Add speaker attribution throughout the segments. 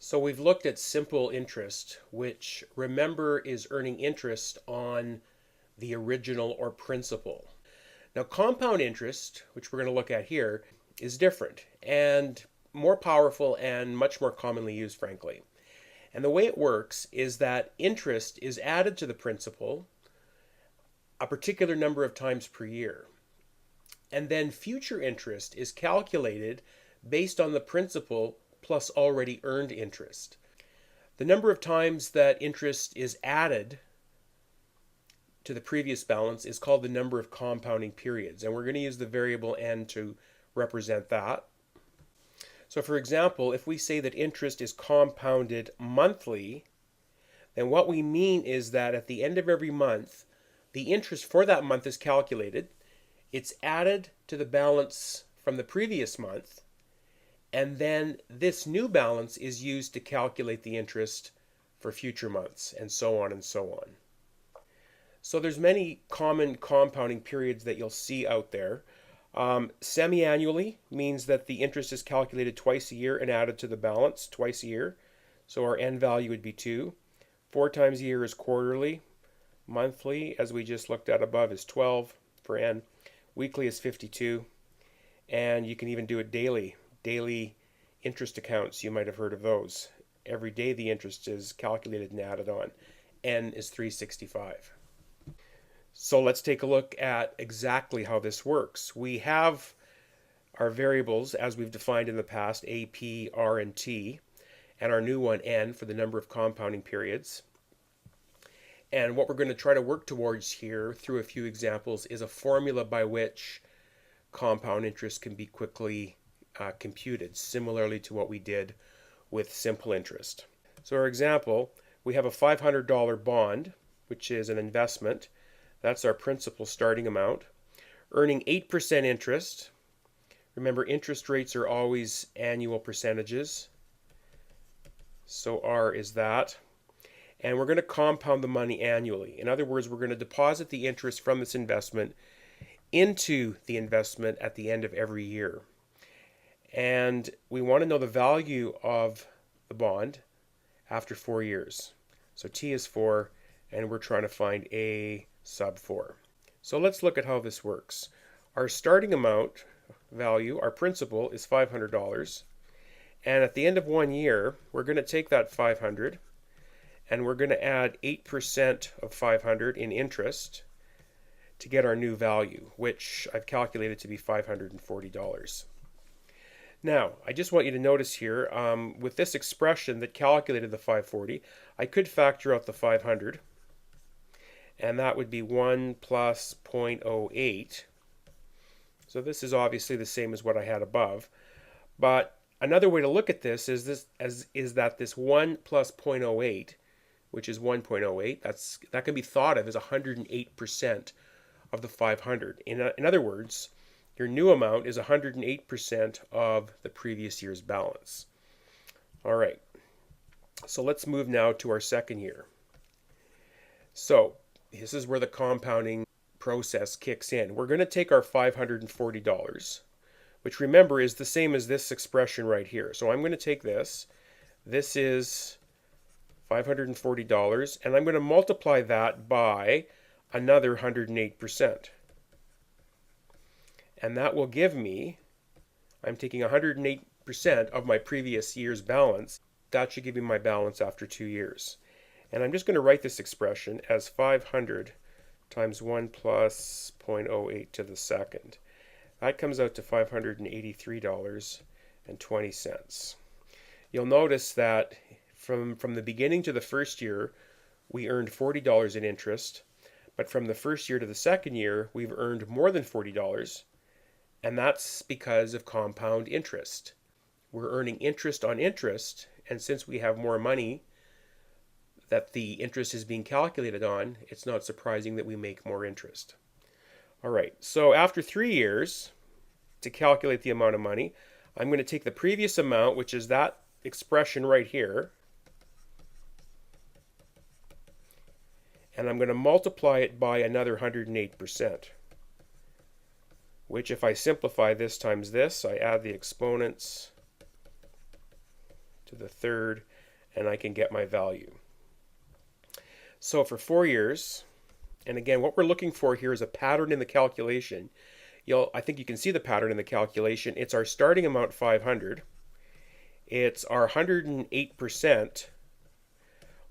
Speaker 1: So we've looked at simple interest, which remember is earning interest on the original or principal. Now compound interest, which we're going to look at here, is different and more powerful and much more commonly used, frankly. And the way it works is that interest is added to the principal a particular number of times per year. And then future interest is calculated based on the principal plus already earned interest. The number of times that interest is added to the previous balance is called the number of compounding periods, and we're going to use the variable n to represent that. So for example, if we say that interest is compounded monthly, then what we mean is that at the end of every month, the interest for that month is calculated, it's added to the balance from the previous month, and then this new balance is used to calculate the interest for future months, and so on and so on. So there's many common compounding periods that you'll see out there. Semi-annually means that the interest is calculated twice a year and added to the balance twice a year. So our n value would be 2. 4 times a year is quarterly. Monthly, as we just looked at above, is 12 for n. Weekly is 52. And you can even do it daily. Daily interest accounts, you might have heard of those. Every day the interest is calculated and added on. N is 365. So let's take a look at exactly how this works. We have our variables as we've defined in the past, A, P, R, and T, and our new one, N, for the number of compounding periods. And what we're going to try to work towards here through a few examples is a formula by which compound interest can be quickly computed, similarly to what we did with simple interest. So our example, we have a $500 bond, which is an investment. That's our principal starting amount, earning 8% interest. Remember, interest rates are always annual percentages. So R is that. And we're going to compound the money annually. In other words, we're going to deposit the interest from this investment into the investment at the end of every year. And we want to know the value of the bond after 4 years. So T is 4, and we're trying to find A sub 4. So let's look at how this works. Our starting amount value, our principal, is $500. And at the end of 1 year, we're going to take that 500 and we're going to add 8% of 500 in interest to get our new value, which I've calculated to be $540. Now, I just want you to notice here, with this expression that calculated the 540, I could factor out the 500, and that would be 1 plus 0.08. So this is obviously the same as what I had above. But another way to look at this is that this 1 plus 0.08, which is 1.08, that can be thought of as 108% of the 500. In other words, your new amount is 108% of the previous year's balance. All right, so let's move now to our second year. So this is where the compounding process kicks in. We're going to take our $540, which remember is the same as this expression right here. So I'm going to take this. This is $540, and I'm going to multiply that by another 108%. And that will give me, I'm taking 108% of my previous year's balance. That should give me my balance after 2 years. And I'm just going to write this expression as 500 times 1 plus 0.08 to the second. That comes out to $583.20. You'll notice that from the beginning to the first year, we earned $40 in interest. But from the first year to the second year, we've earned more than $40. And that's because of compound interest. We're earning interest on interest, and since we have more money that the interest is being calculated on, it's not surprising that we make more interest. All right, so after 3 years, to calculate the amount of money, I'm going to take the previous amount, which is that expression right here, and I'm going to multiply it by another 108%. Which if I simplify this times this, I add the exponents to the third, and I can get my value. So for 4 years, and again, what we're looking for here is a pattern in the calculation. I think you can see the pattern in the calculation. It's our starting amount 500. It's our 108%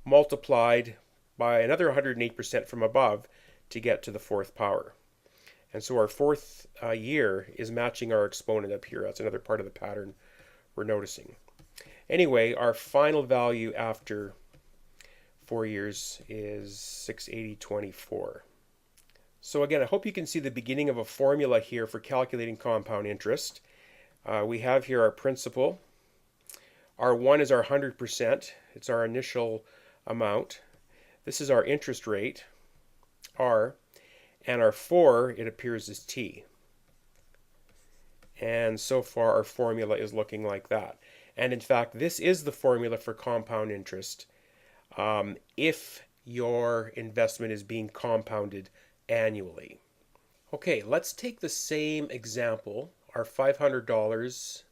Speaker 1: multiplied by another 108% from above to get to the fourth power. And so our fourth year is matching our exponent up here. That's another part of the pattern we're noticing. Anyway, our final value after 4 years is 680.24. So again, I hope you can see the beginning of a formula here for calculating compound interest. We have here our principal. R1 is our 100%. It's our initial amount. This is our interest rate, R. And our 4, it appears as T. And so far our formula is looking like that. And in fact, this is the formula for compound interest if your investment is being compounded annually. Okay, let's take the same example, our $500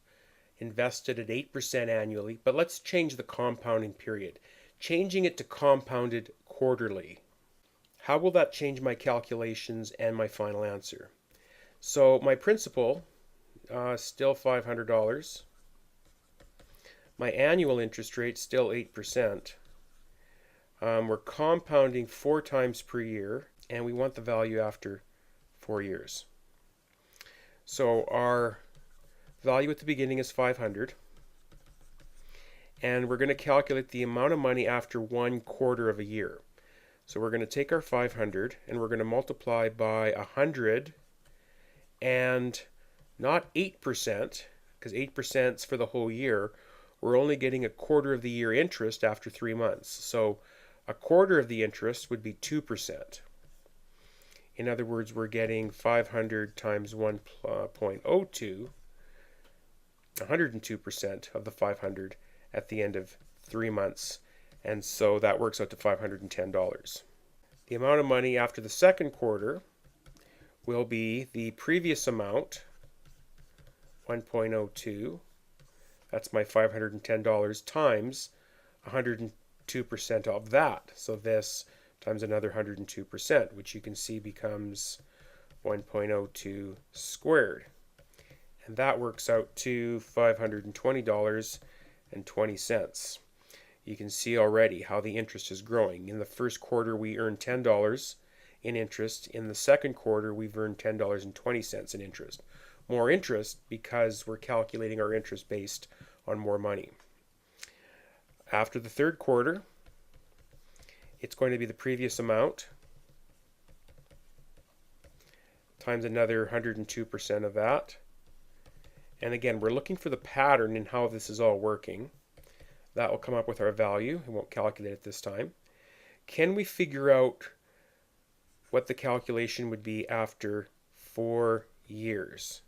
Speaker 1: invested at 8% annually, but let's change the compounding period, changing it to compounded quarterly. How will that change my calculations and my final answer? So my principal, still $500. My annual interest rate, still 8%. We're compounding 4 times per year, and we want the value after 4 years. So our value at the beginning is 500. And we're going to calculate the amount of money after 1 quarter of a year. So we're going to take our 500 and we're going to multiply by 100 and not 8%, because 8% is for the whole year. We're only getting a quarter of the year interest after 3 months. So a quarter of the interest would be 2%. In other words, we're getting 500 times 1.02, 102% of the 500 at the end of 3 months. And so that works out to $510. The amount of money after the second quarter will be the previous amount, 1.02. That's my $510 times 102% of that. So this times another 102%, which you can see becomes 1.02 squared. And that works out to $520.20. You can see already how the interest is growing. In the first quarter, we earned $10 in interest. In the second quarter, we've earned $10.20 in interest. More interest because we're calculating our interest based on more money. After the third quarter, it's going to be the previous amount times another 102% of that. And again, we're looking for the pattern in how this is all working. That will come up with our value. We won't calculate it this time. Can we figure out what the calculation would be after 4 years?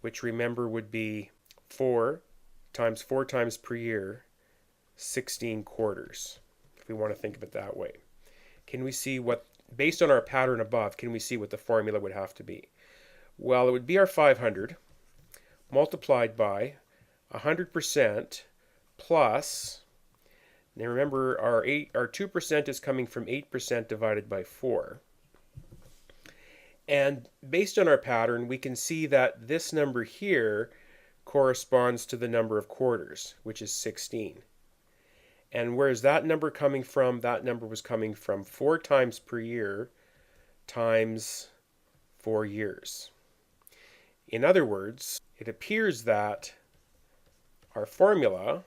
Speaker 1: Which, remember, would be 4 times 4 times per year, 16 quarters, if we want to think of it that way. Can we see what, based on our pattern above, can we see what the formula would have to be? Well, it would be our 500 multiplied by 100% plus, now remember our 2% is coming from 8% divided by 4. And based on our pattern, we can see that this number here corresponds to the number of quarters, which is 16. And where is that number coming from? That number was coming from 4 times per year times 4 years. In other words, it appears that our formula,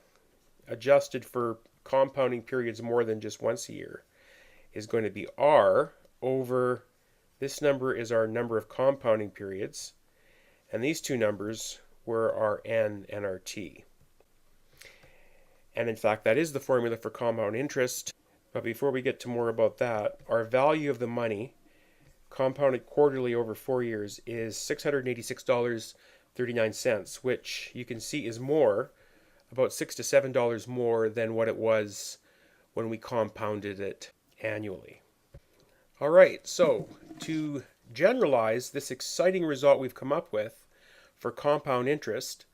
Speaker 1: adjusted for compounding periods more than just once a year, is going to be R over, this number is our number of compounding periods, and these two numbers were our N and our T. And in fact, that is the formula for compound interest. But before we get to more about that, our value of the money compounded quarterly over 4 years is $686.39, which you can see is more, about $6 to $7 more than what it was when we compounded it annually. All right, so to generalize this exciting result we've come up with for compound interest,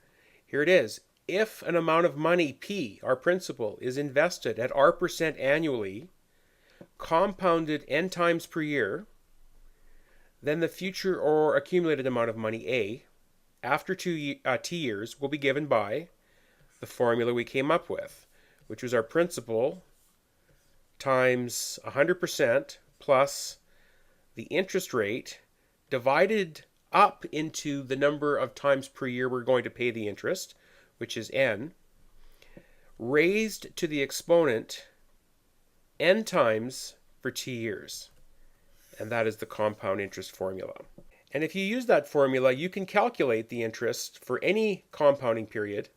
Speaker 1: here it is. if an amount of money, P, our principal, is invested at R% annually, compounded n times per year, then the future or accumulated amount of money, A, after T years will be given by the formula we came up with, which was our principal times 100% plus the interest rate divided up into the number of times per year we're going to pay the interest, which is n, raised to the exponent n times for t years. And that is the compound interest formula. And if you use that formula, you can calculate the interest for any compounding period.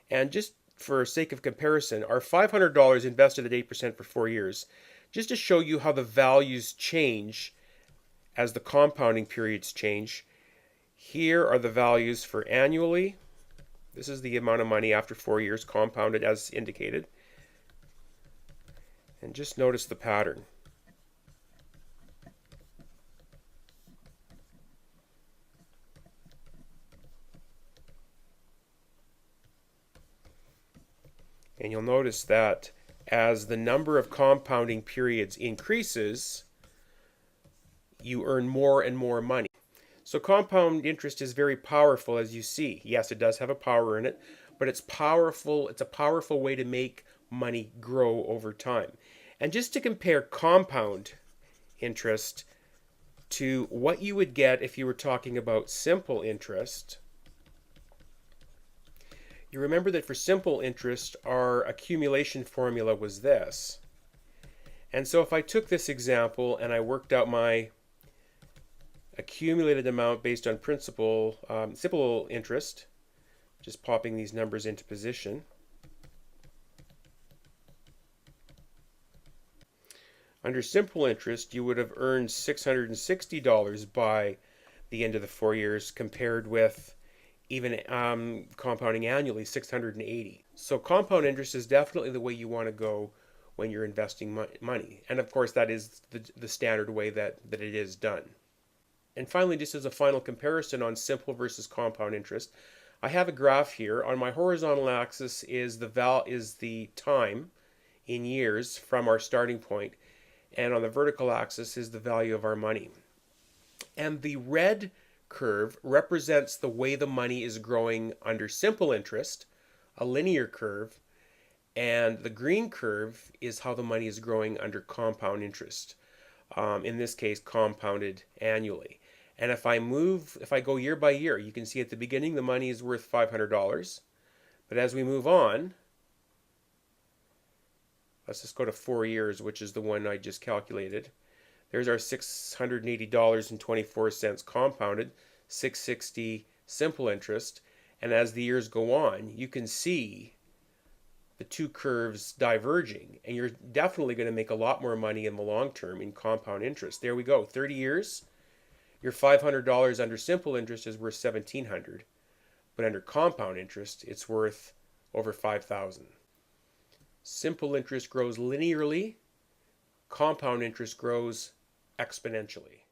Speaker 1: And just for sake of comparison, our $500 invested at 8% for 4 years, just to show you how the values change as the compounding periods change. Here are the values for annually. This is the amount of money after 4 years compounded as indicated. And just notice the pattern. And you'll notice that as the number of compounding periods increases, you earn more and more money. So compound interest is very powerful, as you see. Yes, it does have a power in it, but it's powerful. It's a powerful way to make money grow over time. And just to compare compound interest to what you would get if you were talking about simple interest, you remember that for simple interest, our accumulation formula was this. And so if I took this example and I worked out my accumulated amount based on principal, simple interest, just popping these numbers into position. Under simple interest, you would have earned $660 by the end of the 4 years, compared with even compounding annually, $680. So compound interest is definitely the way you want to go when you're investing money. And of course, that is the standard way that it is done. And finally, just as a final comparison on simple versus compound interest, I have a graph here. On my horizontal axis is the time in years from our starting point, and on the vertical axis is the value of our money. And the red curve represents the way the money is growing under simple interest, a linear curve, and the green curve is how the money is growing under compound interest. In this case, compounded annually. And if I go year by year, you can see at the beginning the money is worth $500. But as we move on, let's just go to 4 years, which is the one I just calculated. There's our $680.24 compounded, $660 simple interest. And as the years go on, you can see the two curves diverging. And you're definitely going to make a lot more money in the long term in compound interest. There we go, 30 years. Your $500 under simple interest is worth $1,700, but under compound interest, it's worth over $5,000. Simple interest grows linearly, compound interest grows exponentially.